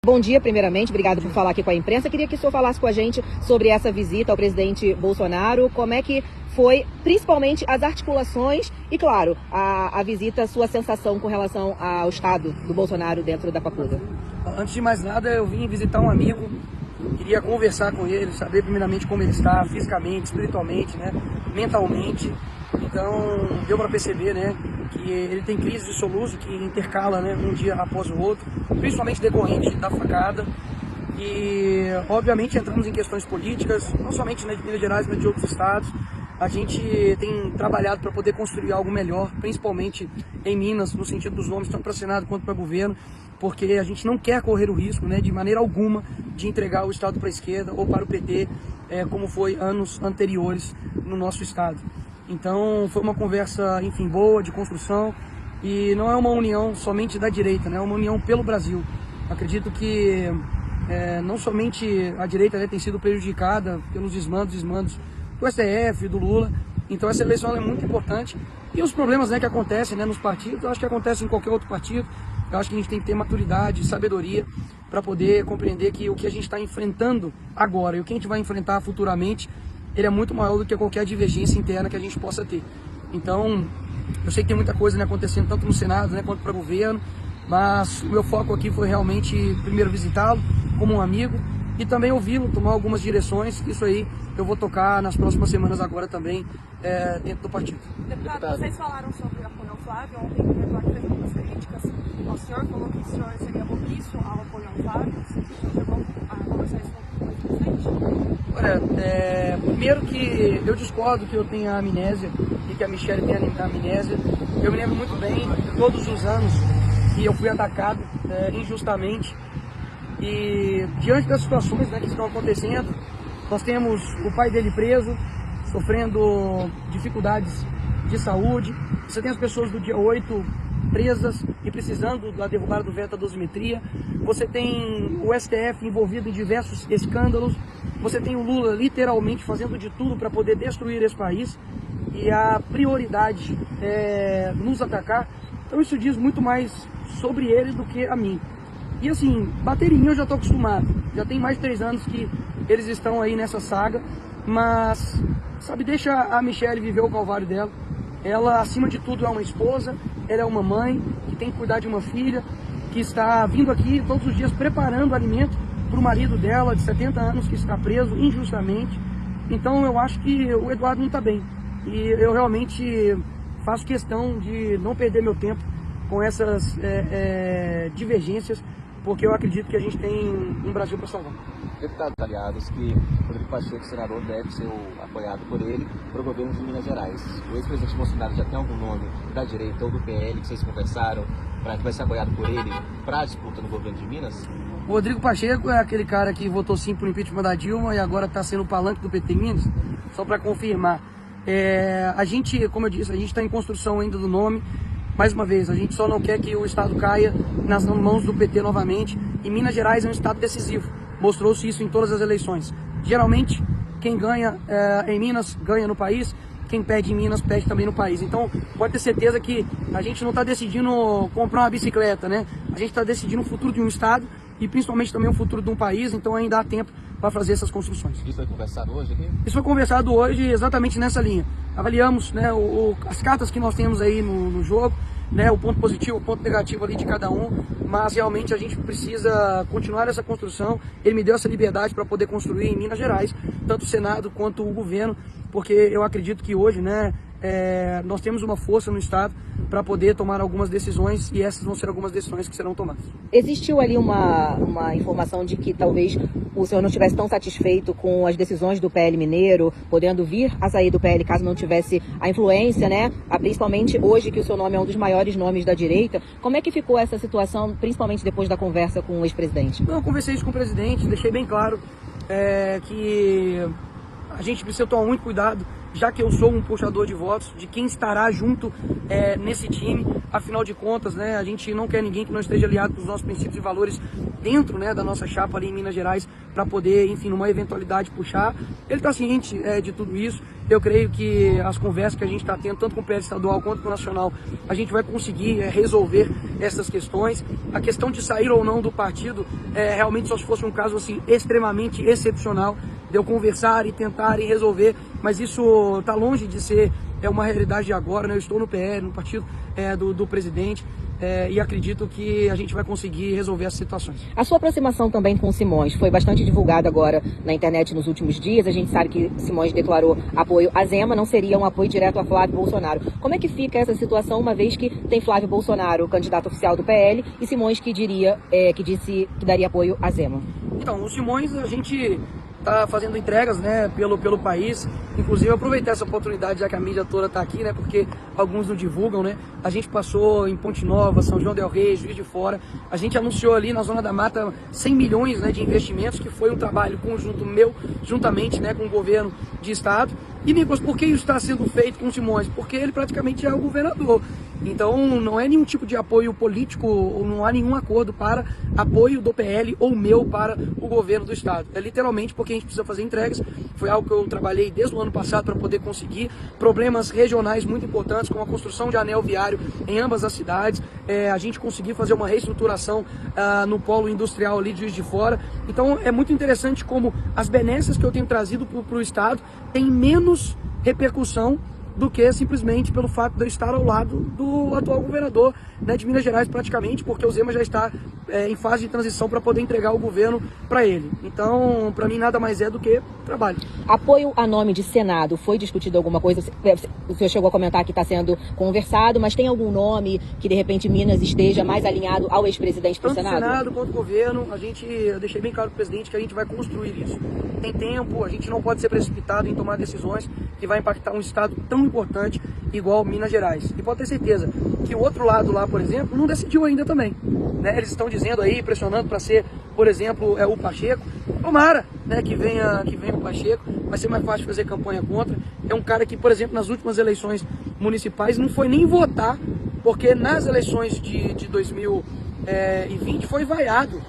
Bom dia, primeiramente, obrigado por falar aqui com a imprensa. Queria que o senhor falasse com a gente sobre essa visita ao presidente Bolsonaro, como é que foi, principalmente, as articulações e, claro, a visita, sua sensação com relação ao estado do Bolsonaro dentro da Papuda. Antes de mais nada, eu vim visitar um amigo, queria conversar com ele, saber primeiramente como ele está, fisicamente, espiritualmente, né, mentalmente. Então, deu para perceber, né, que ele tem crise de soluço que intercala, né, um dia após o outro, principalmente decorrente da facada. E, obviamente, entramos em questões políticas, não somente, né, de Minas Gerais, mas de outros estados. A gente tem trabalhado para poder construir algo melhor, principalmente em Minas, no sentido dos nomes, tanto para Senado quanto para governo, porque a gente não quer correr o risco, né, de maneira alguma, de entregar o estado para a esquerda ou para o PT, como foi anos anteriores no nosso estado. Então foi uma conversa, enfim, boa, de construção, e não é uma união somente da direita, né? É uma união pelo Brasil. Acredito que não somente a direita, né, tem sido prejudicada pelos desmandos do STF, do Lula. Então essa eleição é muito importante. E os problemas, né, que acontecem, né, nos partidos, eu acho que acontecem em qualquer outro partido. Eu acho que a gente tem que ter maturidade, sabedoria para poder compreender que o que a gente está enfrentando agora e o que a gente vai enfrentar futuramente, ele é muito maior do que qualquer divergência interna que a gente possa ter. Então, eu sei que tem muita coisa, né, acontecendo tanto no Senado, né, quanto para o governo, mas o meu foco aqui foi realmente, primeiro, visitá-lo como um amigo e também ouvi-lo, tomar algumas direções. Isso aí eu vou tocar nas próximas semanas agora também, dentro do partido. Deputado, vocês falaram sobre o apoio ao Flávio. Ontem o Eduardo fez algumas críticas ao senhor, falou que o senhor seria propício ao apoio ao Flávio. O senhor chegou a conversar isso com o presidente? Olha, primeiro que eu discordo que eu tenha amnésia e que a Michelle tenha amnésia. Eu me lembro muito bem de todos os anos que eu fui atacado injustamente. E diante das situações, né, que estão acontecendo, nós temos o pai dele preso, sofrendo dificuldades de saúde. Você tem as pessoas do dia 8 presas e precisando da derrubada do veto à dosimetria. Você tem o STF envolvido em diversos escândalos. Você tem o Lula literalmente fazendo de tudo para poder destruir esse país. E a prioridade é nos atacar. Então isso diz muito mais sobre ele do que a mim. E assim, bater em mim eu já estou acostumado. Já tem mais de 3 anos que eles estão aí nessa saga. Mas, sabe, deixa a Michelle viver o calvário dela. Ela, acima de tudo, é uma esposa, ela é uma mãe que tem que cuidar de uma filha, que está vindo aqui todos os dias preparando alimento para o marido dela, de 70 anos, que está preso injustamente. Então eu acho que o Eduardo não está bem. E eu realmente faço questão de não perder meu tempo com essas divergências, porque eu acredito que a gente tem um Brasil para salvar. Deputados aliados que Rodrigo Pacheco, senador, deve ser apoiado por ele para o governo de Minas Gerais. O ex-presidente Bolsonaro já tem algum nome da direita ou do PL que vocês conversaram para que vai ser apoiado por ele para a disputa no governo de Minas? O Rodrigo Pacheco é aquele cara que votou sim por impeachment da Dilma e agora está sendo o palanque do PT em Minas, só para confirmar. A gente, como eu disse, a gente está em construção ainda do nome. Mais uma vez, a gente só não quer que o Estado caia nas mãos do PT novamente. E Minas Gerais é um Estado decisivo. Mostrou-se isso em todas as eleições. Geralmente, quem ganha em Minas, ganha no país. Quem perde em Minas, perde também no país. Então, pode ter certeza que a gente não está decidindo comprar uma bicicleta, né? A gente está decidindo o futuro de um Estado e principalmente também o futuro de um país. Então, ainda há tempo para fazer essas construções. Isso foi conversado hoje aqui? Isso foi conversado hoje exatamente nessa linha. Avaliamos, né, as cartas que nós temos aí no jogo, né, o ponto positivo, o ponto negativo ali de cada um, mas realmente a gente precisa continuar essa construção. Ele me deu essa liberdade para poder construir em Minas Gerais, tanto o Senado quanto o governo, porque eu acredito que hoje, né, nós temos uma força no Estado para poder tomar algumas decisões e essas vão ser algumas decisões que serão tomadas. Existiu ali uma informação de que talvez o senhor não estivesse tão satisfeito com as decisões do PL Mineiro, podendo vir a sair do PL caso não tivesse a influência, né? Principalmente hoje que o seu nome é um dos maiores nomes da direita. Como é que ficou essa situação, principalmente depois da conversa com o ex-presidente? Eu conversei isso com o presidente, deixei bem claro que a gente precisa tomar muito cuidado já que eu sou um puxador de votos, de quem estará junto nesse time. Afinal de contas, né, a gente não quer ninguém que não esteja aliado com os nossos princípios e valores dentro, né, da nossa chapa ali em Minas Gerais, para poder, enfim, numa eventualidade puxar. Ele está ciente de tudo isso. Eu creio que as conversas que a gente está tendo, tanto com o PL estadual quanto com o nacional, a gente vai conseguir resolver essas questões. A questão de sair ou não do partido, realmente só se fosse um caso assim extremamente excepcional, de eu conversar e tentar e resolver, mas isso está longe de ser uma realidade de agora, né? Eu estou no PL, no partido do presidente, e acredito que a gente vai conseguir resolver essas situações. A sua aproximação também com o Simões foi bastante divulgada agora na internet nos últimos dias. A gente sabe que Simões declarou apoio a Zema, não seria um apoio direto a Flávio Bolsonaro. Como é que fica essa situação, uma vez que tem Flávio Bolsonaro, candidato oficial do PL, e Simões que disse que daria apoio a Zema? Então, o Simões, a gente está fazendo entregas, né, pelo país. Inclusive, eu aproveitar essa oportunidade, já que a mídia toda está aqui, né, porque alguns não divulgam, né. A gente passou em Ponte Nova, São João del Rei, Juiz de Fora. A gente anunciou ali na Zona da Mata 100 milhões, né, de investimentos, que foi um trabalho conjunto meu, juntamente, né, com o governo de estado. E, Nicolas, por que isso está sendo feito com o Simões? Porque ele praticamente é o governador. Então, não é nenhum tipo de apoio político, ou não há nenhum acordo para apoio do PL ou meu para o governo do estado. É literalmente porque a gente precisa fazer entregas. Foi algo que eu trabalhei desde o ano passado para poder conseguir. Problemas regionais muito importantes, como a construção de anel viário em ambas as cidades. A gente conseguir fazer uma reestruturação no polo industrial ali de Juiz de Fora. Então, é muito interessante como as benesses que eu tenho trazido para o estado têm menos repercussão do que simplesmente pelo fato de eu estar ao lado do atual governador, né, de Minas Gerais praticamente, porque o Zema já está em fase de transição para poder entregar o governo para ele. Então, para mim, nada mais é do que trabalho. Apoio a nome de Senado, foi discutido alguma coisa? O senhor chegou a comentar que está sendo conversado, mas tem algum nome que, de repente, Minas esteja mais alinhado ao ex-presidente do Senado? Tanto o Senado quanto o governo, eu deixei bem claro para o presidente que a gente vai construir isso. Tem tempo, a gente não pode ser precipitado em tomar decisões que vai impactar um estado tão importante igual Minas Gerais. E pode ter certeza que o outro lado lá, por exemplo, não decidiu ainda também. Né? Eles estão dizendo aí, pressionando para ser, por exemplo, o Pacheco. Tomara, né, que venha o Pacheco, vai ser mais fácil fazer campanha contra. É um cara que, por exemplo, nas últimas eleições municipais não foi nem votar, porque nas eleições de 2020 foi vaiado.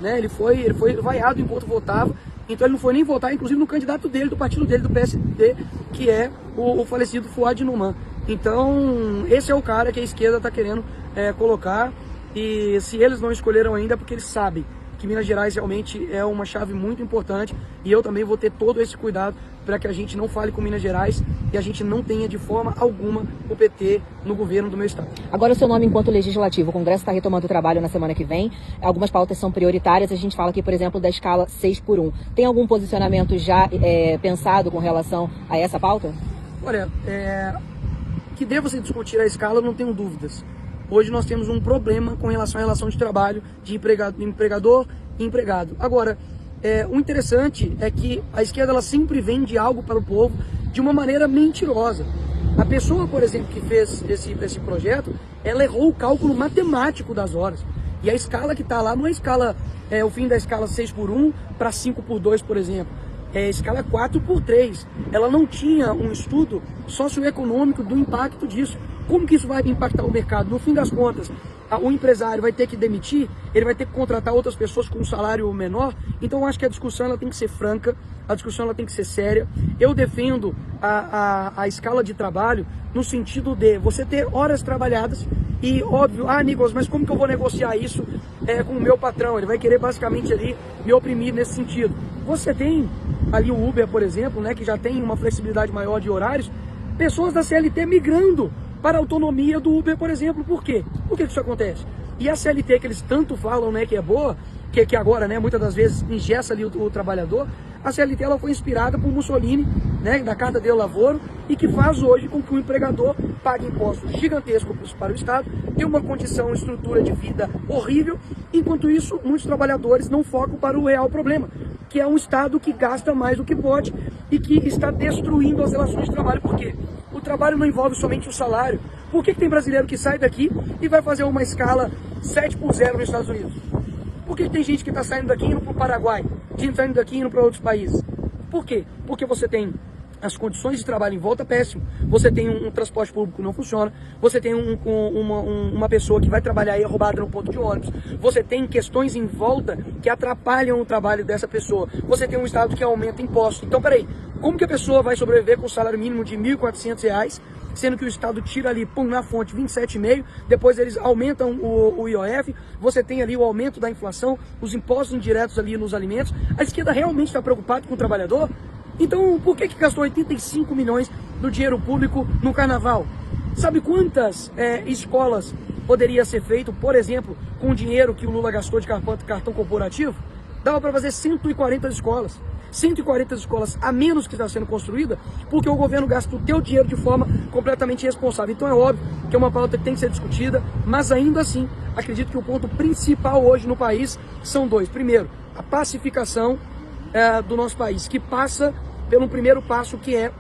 Né? Ele foi vaiado enquanto votava. Então ele não foi nem votar, inclusive, no candidato dele, do partido dele, do PSD, que é o falecido Fuad Numan. Então, esse é o cara que a esquerda está querendo colocar. E se eles não escolheram ainda, é porque eles sabem que Minas Gerais realmente é uma chave muito importante. E eu também vou ter todo esse cuidado para que a gente não fale com Minas Gerais e a gente não tenha de forma alguma o PT no governo do meu estado. Agora, o seu nome enquanto legislativo. O Congresso está retomando o trabalho na semana que vem. Algumas pautas são prioritárias. A gente fala aqui, por exemplo, da escala 6x1. Tem algum posicionamento já pensado com relação a essa pauta? Olha, que deva se discutir a escala, eu não tenho dúvidas. Hoje nós temos um problema com relação à relação de trabalho de empregador e empregado. Agora, o interessante é que a esquerda ela sempre vende algo para o povo de uma maneira mentirosa. A pessoa, por exemplo, que fez esse projeto, ela errou o cálculo matemático das horas. E a escala que está lá não é escala, o fim da escala 6x1 para 5x2, por exemplo. É a escala 4x3. Ela não tinha um estudo socioeconômico do impacto disso. Como que isso vai impactar o mercado? No fim das contas, o empresário vai ter que demitir, ele vai ter que contratar outras pessoas com um salário menor. Então eu acho que a discussão ela tem que ser franca, a discussão ela tem que ser séria. Eu defendo a escala de trabalho no sentido de você ter horas trabalhadas e, óbvio, Nicolas, mas como que eu vou negociar isso com o meu patrão? Ele vai querer basicamente ali me oprimir nesse sentido. Você tem ali o Uber, por exemplo, né, que já tem uma flexibilidade maior de horários, pessoas da CLT migrando para a autonomia do Uber, por exemplo. Por quê? Por que isso acontece? E a CLT que eles tanto falam, né, que é boa, que agora, né, muitas das vezes engessa ali o trabalhador, a CLT ela foi inspirada por Mussolini, né, da Carta del Lavoro, e que faz hoje com que o empregador pague impostos gigantescos para o Estado, tenha uma condição, estrutura de vida horrível, enquanto isso muitos trabalhadores não focam para o real problema, que é um Estado que gasta mais do que pode e que está destruindo as relações de trabalho. Por quê? O trabalho não envolve somente o salário. Por que tem brasileiro que sai daqui e vai fazer uma escala 7x0 nos Estados Unidos? Por que tem gente que está saindo daqui e indo para o Paraguai, gente saindo daqui e indo para outros países? Por quê? Porque você tem as condições de trabalho em volta péssimo. Você tem um transporte público que não funciona, você tem uma pessoa que vai trabalhar e é roubada no ponto de ônibus, você tem questões em volta que atrapalham o trabalho dessa pessoa, você tem um Estado que aumenta impostos. Então, peraí, como que a pessoa vai sobreviver com um salário mínimo de R$ 1.400, sendo que o Estado tira ali, pum, na fonte, 27,5, depois eles aumentam o IOF, você tem ali o aumento da inflação, os impostos indiretos ali nos alimentos. A esquerda realmente está preocupada com o trabalhador? Então, por que gastou 85 milhões do dinheiro público no carnaval? Sabe quantas escolas poderia ser feito, por exemplo, com o dinheiro que o Lula gastou de cartão corporativo? Dava para fazer 140 escolas. 140 escolas a menos que está sendo construída, porque o governo gasta o teu dinheiro de forma completamente irresponsável. Então é óbvio que é uma pauta que tem que ser discutida, mas ainda assim, acredito que o ponto principal hoje no país são dois. Primeiro, a pacificação do nosso país, que passa pelo primeiro passo, que é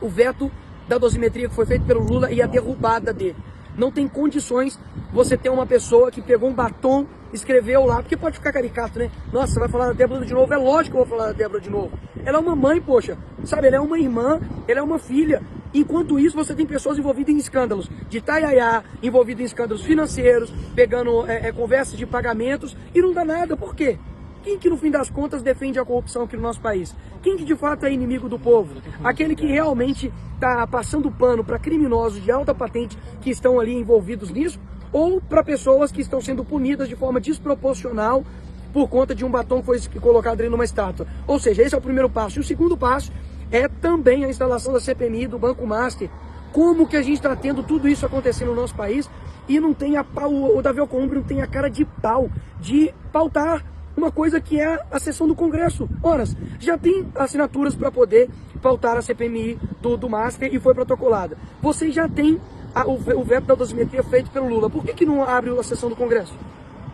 o veto da dosimetria que foi feito pelo Lula e a derrubada dele. Não tem condições você ter uma pessoa que pegou um batom, escreveu lá, porque pode ficar caricato, né? Nossa, você vai falar da Débora de novo? É lógico que eu vou falar da Débora de novo. Ela é uma mãe, poxa, sabe? Ela é uma irmã, ela é uma filha. Enquanto isso, você tem pessoas envolvidas em escândalos de taiaiá, envolvidas em escândalos financeiros, pegando conversas de pagamentos, e não dá nada. Por quê? Quem que no fim das contas defende a corrupção aqui no nosso país? Quem que de fato é inimigo do povo? Aquele que realmente está passando pano para criminosos de alta patente que estão ali envolvidos nisso, ou para pessoas que estão sendo punidas de forma desproporcional por conta de um batom que foi colocado ali numa estátua. Ou seja, esse é o primeiro passo. E o segundo passo é também a instalação da CPMI, do Banco Master. Como que a gente está tendo tudo isso acontecendo no nosso país e não tem o Davi Alcolumbre não tem a cara de pau de pautar uma coisa que é a sessão do Congresso. Ora, já tem assinaturas para poder pautar a CPMI do Master e foi protocolada. Você já tem o veto da dosimetria feito pelo Lula. Por que não abre a sessão do Congresso?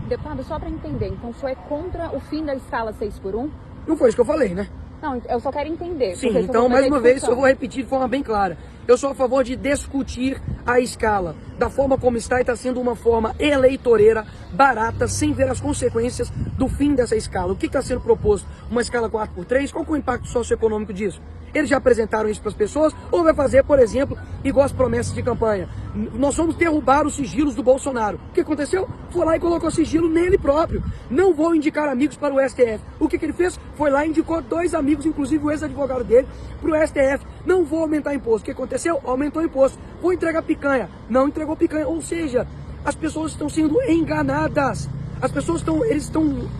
Deputado, só para entender, então o senhor é contra o fim da escala 6x1? Não foi isso que eu falei, né? Não, eu só quero entender. Sim, então mais uma vez eu vou repetir de forma bem clara. Eu sou a favor de discutir a escala da forma como está e está sendo uma forma eleitoreira, barata, sem ver as consequências do fim dessa escala. O que está sendo proposto? Uma escala 4x3? Qual que é o impacto socioeconômico disso? Eles já apresentaram isso para as pessoas? Ou vai fazer, por exemplo, igual as promessas de campanha? Nós vamos derrubar os sigilos do Bolsonaro. O que aconteceu? Foi lá e colocou sigilo nele próprio. Não vou indicar amigos para o STF. O que ele fez? Foi lá e indicou 2 amigos, inclusive o ex-advogado dele, para o STF. Não vou aumentar imposto. O que aconteceu? Aumentou imposto. Vou entregar picanha. Não entregou picanha. Ou seja, as pessoas estão sendo enganadas. As pessoas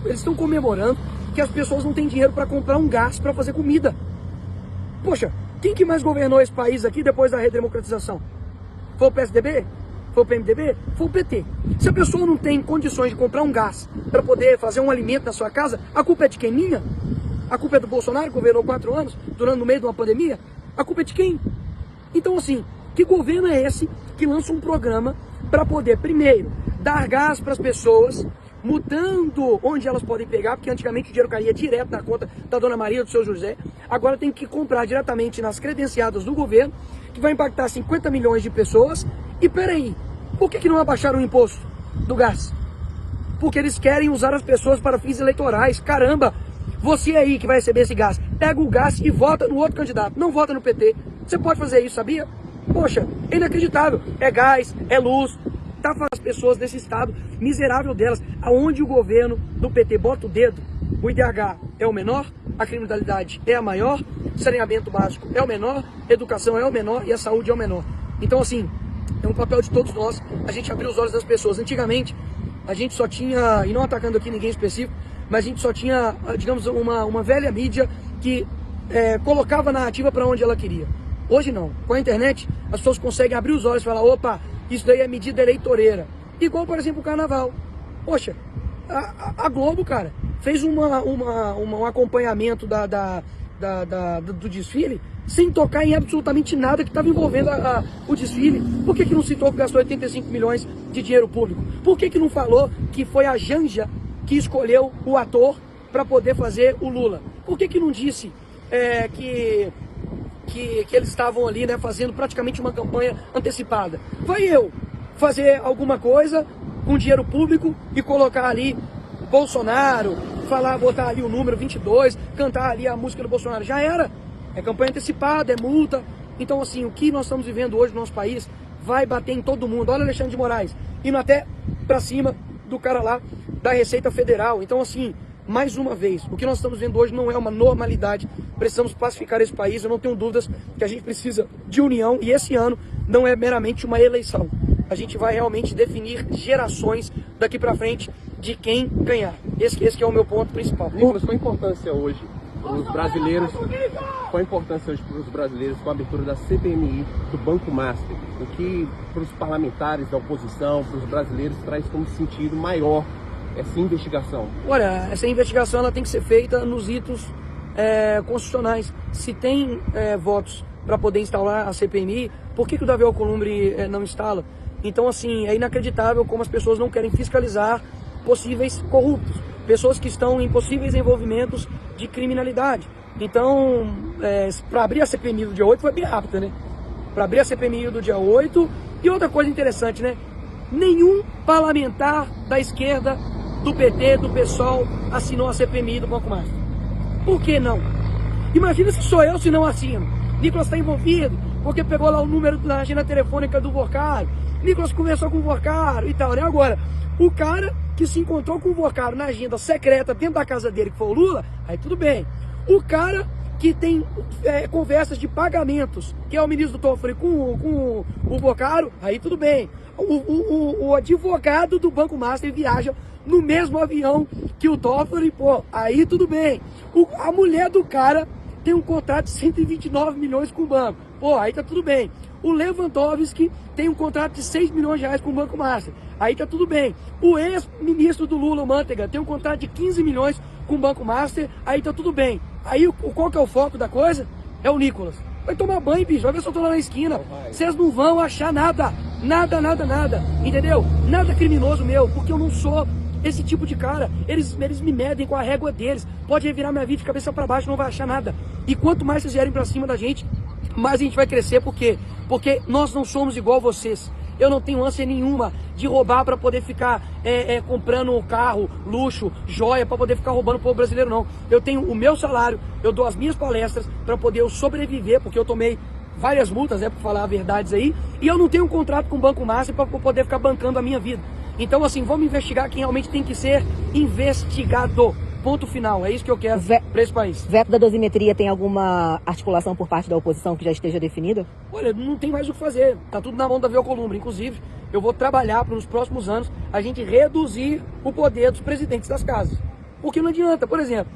estão comemorando que as pessoas não têm dinheiro para comprar um gás para fazer comida. Poxa, quem que mais governou esse país aqui depois da redemocratização? Foi o PSDB? Foi o PMDB? Foi o PT. Se a pessoa não tem condições de comprar um gás para poder fazer um alimento na sua casa, a culpa é de quem? Minha? A culpa é do Bolsonaro, que governou 4 anos, durante no meio de uma pandemia? A culpa é de quem? Então, assim, que governo é esse que lança um programa para poder, primeiro, dar gás para as pessoas, mudando onde elas podem pegar, porque antigamente o dinheiro caía direto na conta da Dona Maria, do seu José, agora tem que comprar diretamente nas credenciadas do governo, que vai impactar 50 milhões de pessoas. E peraí, por que não abaixaram o imposto do gás? Porque eles querem usar as pessoas para fins eleitorais. Caramba, você aí que vai receber esse gás, pega o gás e vota no outro candidato, não vota no PT. Você pode fazer isso, sabia? Poxa, é inacreditável. É gás, é luz, tafa as pessoas desse estado miserável delas, aonde o governo do PT bota o dedo, o IDH é o menor, a criminalidade é a maior, o saneamento básico é o menor, a educação é o menor e a saúde é o menor. Então, assim, é um papel de todos nós a gente abrir os olhos das pessoas. Antigamente, a gente só tinha, e não atacando aqui ninguém específico, mas a gente só tinha, digamos, uma velha mídia que colocava a narrativa para onde ela queria. Hoje não. Com a internet, as pessoas conseguem abrir os olhos e falar, opa, isso daí é medida eleitoreira. Igual, por exemplo, o carnaval. Poxa, a Globo, cara, fez um acompanhamento do desfile sem tocar em absolutamente nada que estava envolvendo o desfile. Por que não citou que gastou 85 milhões de dinheiro público? Por que não falou que foi a Janja que escolheu o ator para poder fazer o Lula? Por que não disse que eles estavam ali, né, fazendo praticamente uma campanha antecipada? Vai eu fazer alguma coisa com dinheiro público e colocar ali Bolsonaro, botar ali o número 22, cantar ali a música do Bolsonaro, já era. É campanha antecipada, é multa. Então, assim, o que nós estamos vivendo hoje no nosso país vai bater em todo mundo. Olha o Alexandre de Moraes, indo até pra cima do cara lá da Receita Federal. Então, assim, mais uma vez, o que nós estamos vendo hoje não é uma normalidade. Precisamos pacificar esse país. Eu não tenho dúvidas que a gente precisa de união. E esse ano não é meramente uma eleição. A gente vai realmente definir gerações daqui pra frente de quem ganhar. Esse que é o meu ponto principal. Nicolas, qual a importância hoje para os brasileiros? Qual a importância hoje para os brasileiros com a abertura da CPMI do Banco Master? O que para os parlamentares da oposição, para os brasileiros, traz como sentido maior essa investigação? Olha, essa investigação ela tem que ser feita nos ritos constitucionais. Se tem votos para poder instalar a CPMI, por que o Davi Alcolumbre não instala? Então, assim, é inacreditável como as pessoas não querem fiscalizar possíveis corruptos, pessoas que estão em possíveis envolvimentos de criminalidade. Então, para abrir a CPMI do dia 8 foi bem rápido, né? Para abrir a CPMI do dia 8, e outra coisa interessante, né? Nenhum parlamentar da esquerda, do PT, do PSOL, assinou a CPMI do Banco Master. Por que não? Imagina se sou eu se não assino. Nicolas está envolvido, porque pegou lá o número da agenda telefônica do Vorcaro. Nicolas conversou com o Vorcaro e tal, né? Agora, o cara que se encontrou com o Vorcaro na agenda secreta dentro da casa dele, que foi o Lula, aí tudo bem. O cara que tem conversas de pagamentos, que é o ministro do Toffoli com o Vorcaro, aí tudo bem. O advogado do Banco Master viaja no mesmo avião que o Toffoli, pô, aí tudo bem. A mulher do cara tem um contrato de 129 milhões com o banco, pô, aí tá tudo bem. O Lewandowski tem um contrato de 6 milhões de reais com o Banco Master, aí tá tudo bem. O ex-ministro do Lula, o Manteiga, tem um contrato de 15 milhões com o Banco Master, aí tá tudo bem. Aí qual que é o foco da coisa? É o Nicolas. Vai tomar banho, bicho, vai ver se eu tô lá na esquina. Vocês não vão achar nada, nada, entendeu? Nada criminoso meu, porque eu não sou esse tipo de cara. Eles me medem com a régua deles. Pode revirar minha vida de cabeça pra baixo, não vai achar nada. E quanto mais vocês vierem pra cima da gente, mais a gente vai crescer. Por quê? Porque nós não somos igual vocês. Eu não tenho ânsia nenhuma de roubar para poder ficar comprando carro, luxo, joia, para poder ficar roubando o povo brasileiro, não. Eu tenho o meu salário, eu dou as minhas palestras para poder eu sobreviver, porque eu tomei várias multas, para falar a verdade aí, e eu não tenho um contrato com o Banco Master para poder ficar bancando a minha vida. Então, assim, vamos investigar quem realmente tem que ser investigado. Ponto final, é isso que eu quero para esse país. Veto da dosimetria tem alguma articulação por parte da oposição que já esteja definida? Olha, não tem mais o que fazer, tá tudo na mão da Davi Alcolumbre. Inclusive, eu vou trabalhar para nos próximos anos a gente reduzir o poder dos presidentes das casas. Porque não adianta, por exemplo,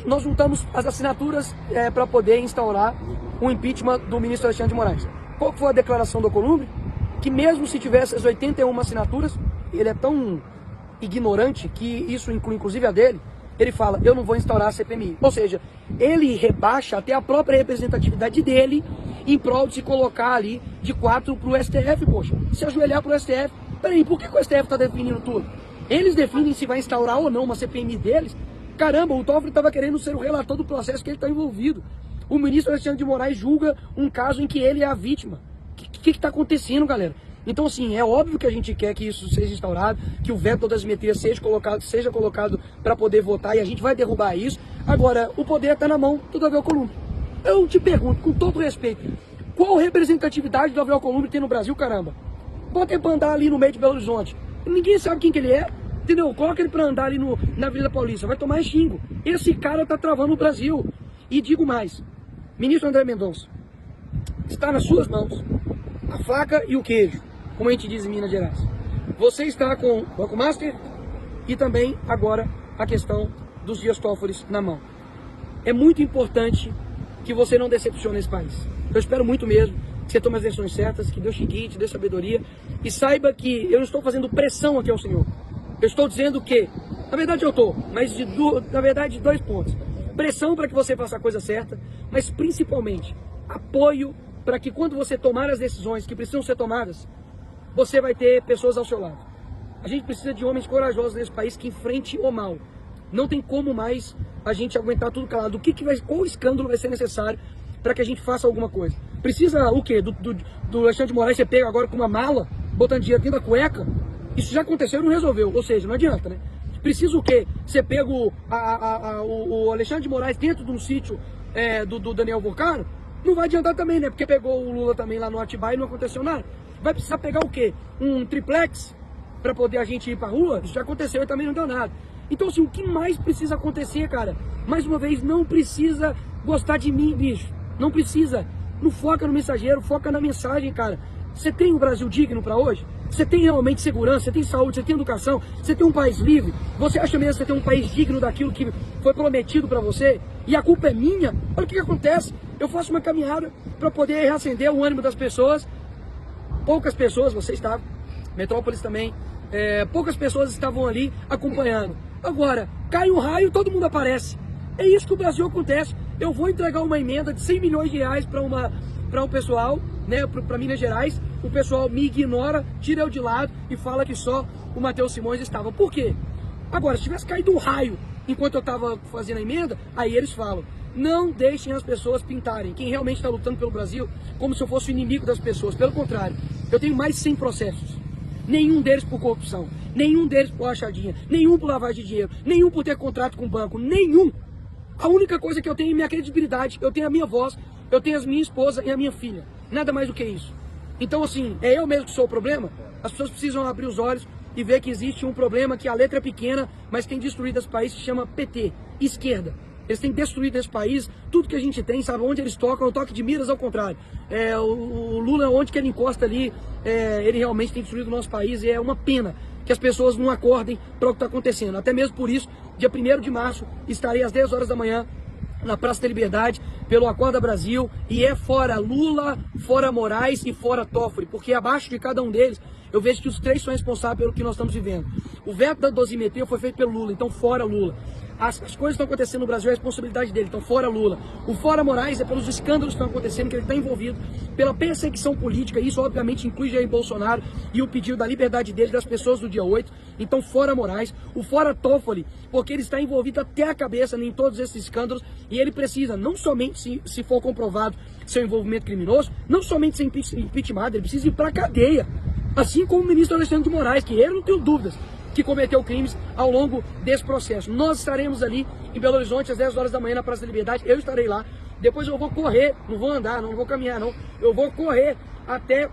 nós juntamos as assinaturas para poder instaurar o impeachment do ministro Alexandre de Moraes. Qual foi a declaração do Alcolumbre? Que mesmo se tivesse as 81 assinaturas, ele é tão ignorante que isso inclui inclusive a dele, ele fala, eu não vou instaurar a CPMI. Ou seja, ele rebaixa até a própria representatividade dele em prol de se colocar ali de 4 pro STF, poxa. Se ajoelhar pro STF. Peraí, por que o STF está definindo tudo? Eles definem se vai instaurar ou não uma CPMI deles. Caramba, o Toffoli estava querendo ser o relator do processo que ele está envolvido. O ministro Alexandre de Moraes julga um caso em que ele é a vítima. O que está acontecendo, galera? Então, assim, é óbvio que a gente quer que isso seja instaurado, que o veto da dosimetria seja colocado para poder votar, e a gente vai derrubar isso. Agora, o poder está na mão do Davi Alcolumbre. Eu te pergunto, com todo respeito, qual representatividade do Davi Alcolumbre tem no Brasil, caramba? Bota ele para andar ali no meio de Belo Horizonte. Ninguém sabe quem que ele é, entendeu? Coloca ele para andar ali na Avenida Paulista, vai tomar xingo. Esse cara tá travando o Brasil. E digo mais, ministro André Mendonça, está nas suas mãos a faca e o queijo, como a gente diz em Minas Gerais. Você está com o Banco Master e também agora a questão dos Dias Toffoli na mão. É muito importante que você não decepcione esse país. Eu espero muito mesmo que você tome as decisões certas, que Deus te guie, te dê sabedoria e saiba que eu não estou fazendo pressão aqui ao Senhor. Eu estou dizendo que, na verdade eu estou, mas na verdade 2 pontos. Pressão para que você faça a coisa certa, mas principalmente apoio para que quando você tomar as decisões que precisam ser tomadas, você vai ter pessoas ao seu lado. A gente precisa de homens corajosos nesse país que enfrente o mal. Não tem como mais a gente aguentar tudo calado. Qual escândalo vai ser necessário para que a gente faça alguma coisa? Precisa o quê? Do Alexandre de Moraes ser pego agora com uma mala, botando dinheiro dentro da cueca? Isso já aconteceu e não resolveu. Ou seja, não adianta, né? Precisa o quê? Ser pego o Alexandre de Moraes dentro de um sítio do Daniel Vulcano, não vai adiantar também, né? Porque pegou o Lula também lá no Atibaia e não aconteceu nada. Vai precisar pegar o quê? Um triplex para poder a gente ir pra rua? Isso já aconteceu e também não deu nada. Então, assim, o que mais precisa acontecer, cara? Mais uma vez, não precisa gostar de mim, bicho. Não precisa. Não foca no mensageiro, foca na mensagem, cara. Você tem um Brasil digno para hoje? Você tem realmente segurança, você tem saúde, você tem educação, você tem um país livre? Você acha mesmo que você tem um país digno daquilo que foi prometido para você? E a culpa é minha? Olha o que acontece. Eu faço uma caminhada para poder reacender o ânimo das pessoas. Poucas pessoas, você estava, Metrópolis também, poucas pessoas estavam ali acompanhando. Agora, cai um raio, todo mundo aparece. É isso que o Brasil acontece. Eu vou entregar uma emenda de 100 milhões de reais para um pessoal, né, para Minas Gerais. O pessoal me ignora, tira eu de lado e fala que só o Matheus Simões estava. Por quê? Agora, se tivesse caído um raio enquanto eu estava fazendo a emenda, aí eles falam. Não deixem as pessoas pintarem quem realmente está lutando pelo Brasil como se eu fosse o inimigo das pessoas. Pelo contrário, eu tenho mais de 100 processos. Nenhum deles por corrupção, nenhum deles por rachadinha, nenhum por lavagem de dinheiro, nenhum por ter contrato com o banco, nenhum. A única coisa que eu tenho é minha credibilidade, eu tenho a minha voz, eu tenho a minha esposa e a minha filha. Nada mais do que isso. Então, assim, é eu mesmo que sou o problema? As pessoas precisam abrir os olhos e ver que existe um problema que a letra é pequena, mas tem destruído esse país, se chama PT, esquerda. Eles têm destruído esse país, tudo que a gente tem, sabe, onde eles tocam, o toque de miras ao contrário. O Lula, onde que ele encosta ali, ele realmente tem destruído o nosso país e é uma pena que as pessoas não acordem para o que está acontecendo. Até mesmo por isso, dia 1º de março, estarei às 10 horas da manhã na Praça da Liberdade, pelo Acorda Brasil, e é fora Lula, fora Moraes e fora Toffoli, porque abaixo de cada um deles, eu vejo que os três são responsáveis pelo que nós estamos vivendo. O veto da dosimetria foi feito pelo Lula, então fora Lula. As coisas que estão acontecendo no Brasil é a responsabilidade dele, então fora Lula. O fora Moraes é pelos escândalos que estão acontecendo, que ele está envolvido, pela perseguição política, isso obviamente inclui Jair Bolsonaro e o pedido da liberdade dele, das pessoas do dia 8, então fora Moraes. O fora Toffoli, porque ele está envolvido até a cabeça em todos esses escândalos e ele precisa, não somente se for comprovado seu envolvimento criminoso, não somente ser impeachment, ele precisa ir para a cadeia, assim como o ministro Alexandre de Moraes, que ele não tenho dúvidas que cometeu crimes ao longo desse processo. Nós estaremos ali em Belo Horizonte às 10 horas da manhã na Praça da Liberdade, eu estarei lá, depois eu vou correr, não vou andar, não vou caminhar não, eu vou correr até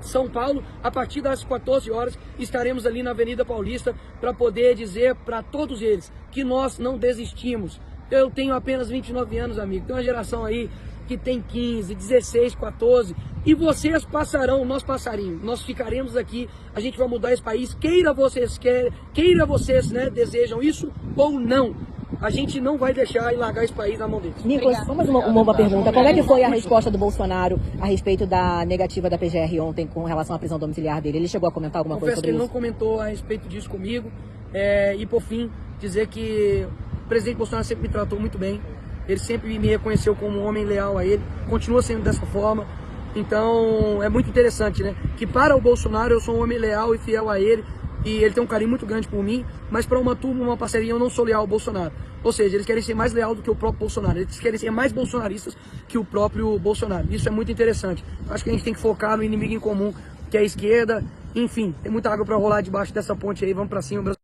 São Paulo, a partir das 14 horas estaremos ali na Avenida Paulista para poder dizer para todos eles que nós não desistimos. Eu tenho apenas 29 anos, amigo, tem uma geração aí que tem 15, 16, 14, e vocês passarão, nós passaremos, nós ficaremos aqui, a gente vai mudar esse país, queira vocês, né, desejam isso ou não. A gente não vai deixar e largar esse país na mão deles. Nicolas, vamos uma pergunta. Como é que foi a resposta do Bolsonaro a respeito da negativa da PGR ontem com relação à prisão domiciliar dele? Ele chegou a comentar alguma coisa sobre isso? Confesso que ele não comentou a respeito disso comigo. E por fim, dizer que o presidente Bolsonaro sempre me tratou muito bem. Ele sempre me reconheceu como um homem leal a ele. Continua sendo dessa forma. Então é muito interessante, né? Que para o Bolsonaro eu sou um homem leal e fiel a ele. E ele tem um carinho muito grande por mim, mas para uma turma, uma parceria, eu não sou leal ao Bolsonaro. Ou seja, eles querem ser mais leal do que o próprio Bolsonaro. Eles querem ser mais bolsonaristas que o próprio Bolsonaro. Isso é muito interessante. Acho que a gente tem que focar no inimigo em comum, que é a esquerda. Enfim, tem muita água para rolar debaixo dessa ponte aí. Vamos para cima.